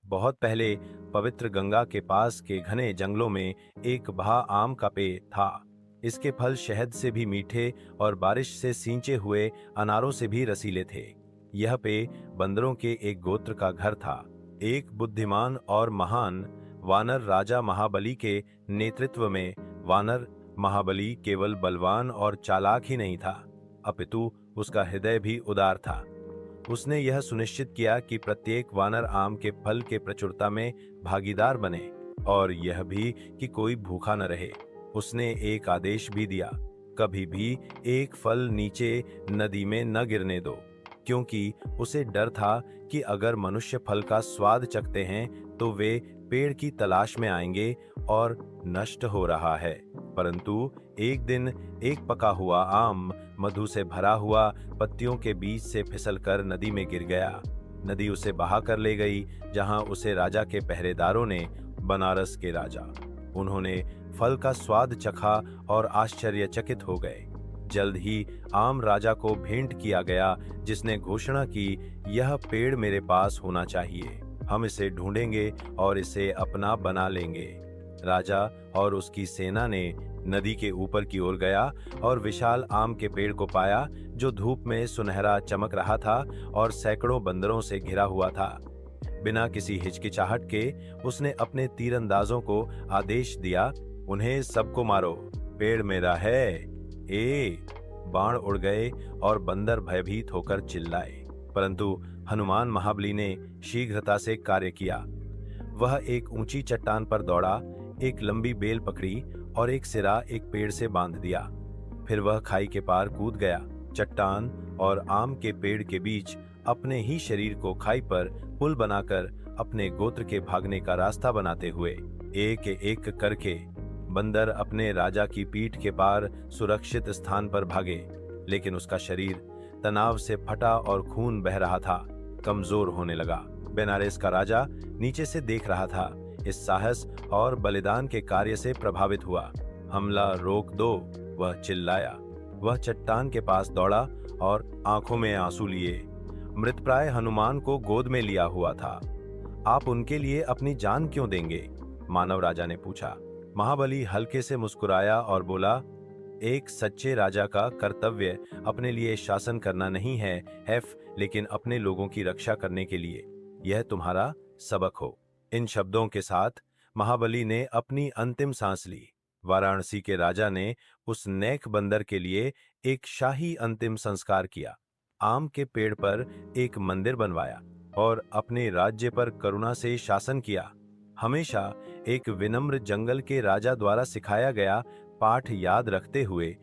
बहुत पहले पवित्र गंगा के पास के घने जंगलों में एक भा आम का पेड़ था। इसके फल शहद से भी मीठे और बारिश से सींचे हुए अनारों से भी रसीले थे। यह पेड़ बंदरों के एक गोत्र का घर था। एक बुद्धिमान और महान वानर राजा महाबली के नेतृत्व में वानर महाबली केवल बलवान और चालाक ही नहीं था, अपितु उसका हृदय भी उदार था। उसने यह सुनिश्चित किया कि प्रत्येक वानर आम के फल के प्रचुरता में भागीदार बने और यह भी कि कोई भूखा न रहे। उसने एक आदेश भी दिया, कभी भी एक फल नीचे नदी में न गिरने दो, क्योंकि उसे डर था कि अगर मनुष्य फल का स्वाद चखते हैं तो वे पेड़ की तलाश में आएंगे और नष्ट हो रहा है। परंतु एक दिन एक पका हुआ आम मधु से भरा हुआ पत्तियों के बीच से फिसलकर नदी में गिर गया। नदी उसे बहा कर ले गई, जहां उसे राजा के पहरेदारों ने, बनारस के राजा, उन्होंने फल का स्वाद चखा और आश्चर्यचकित हो गए। जल्द ही आम राजा को भेंट किया गया, जिसने घोषणा की, यह पेड़ मेरे पास होना चाहिए, हम इसे ढूंढेंगे और इसे अपना बना लेंगे। राजा और उसकी सेना ने नदी के ऊपर की ओर गया और विशाल आम के पेड़ को पाया, जो धूप में सुनहरा चमक रहा था और सैकड़ों बंदरों से घिरा हुआ था। बिना किसी हिचकिचाहट के उसने अपने तीरंदाजों को आदेश दिया, उन्हें सबको मारो, पेड़ मेरा है। ए बाण उड़ गए और बंदर भयभीत होकर चिल्लाए, परंतु हनुमान महाबली ने शीघ्रता से कार्य किया। वह एक ऊंची चट्टान पर दौड़ा, एक लंबी बेल पकड़ी और एक सिरा एक पेड़ से बांध दिया। फिर वह खाई के पार कूद गया, चट्टान और आम के पेड़ के बीच अपने ही शरीर को खाई पर पुल बनाकर अपने गोत्र के भागने का रास्ता बनाते हुए एक एक करके बंदर अपने राजा की पीठ के पार सुरक्षित स्थान पर भागे। लेकिन उसका शरीर तनाव से फटा और खून बह रहा था, कमजोर होने लगा। बेनारस का राजा नीचे से देख रहा था, इस साहस और बलिदान के कार्य से प्रभावित हुआ। हमला रोक दो, वह चिल्लाया। वह चट्टान के पास दौड़ा और आंखों में आंसू लिए मृतप्राय हनुमान को गोद में लिया हुआ था। आप उनके लिए अपनी जान क्यों देंगे? मानव राजा ने पूछा। महाबली हल्के से मुस्कुराया और बोला, एक सच्चे राजा का कर्तव्य अपने लिए शासन करना नहीं है, लेकिन अपने लोगों की रक्षा करने के लिए। यह तुम्हारा सबक हो। इन शब्दों के साथ महाबली ने अपनी अंतिम सांस ली। वाराणसी के राजा ने उस नेक बंदर के लिए एक शाही अंतिम संस्कार किया, आम के पेड़ पर एक मंदिर बनवाया और अपने राज्य पर करुणा से शासन किया। हमेशा एक विनम्र जंगल के राजा द्वारा सिखाया गया पाठ याद रखते हुए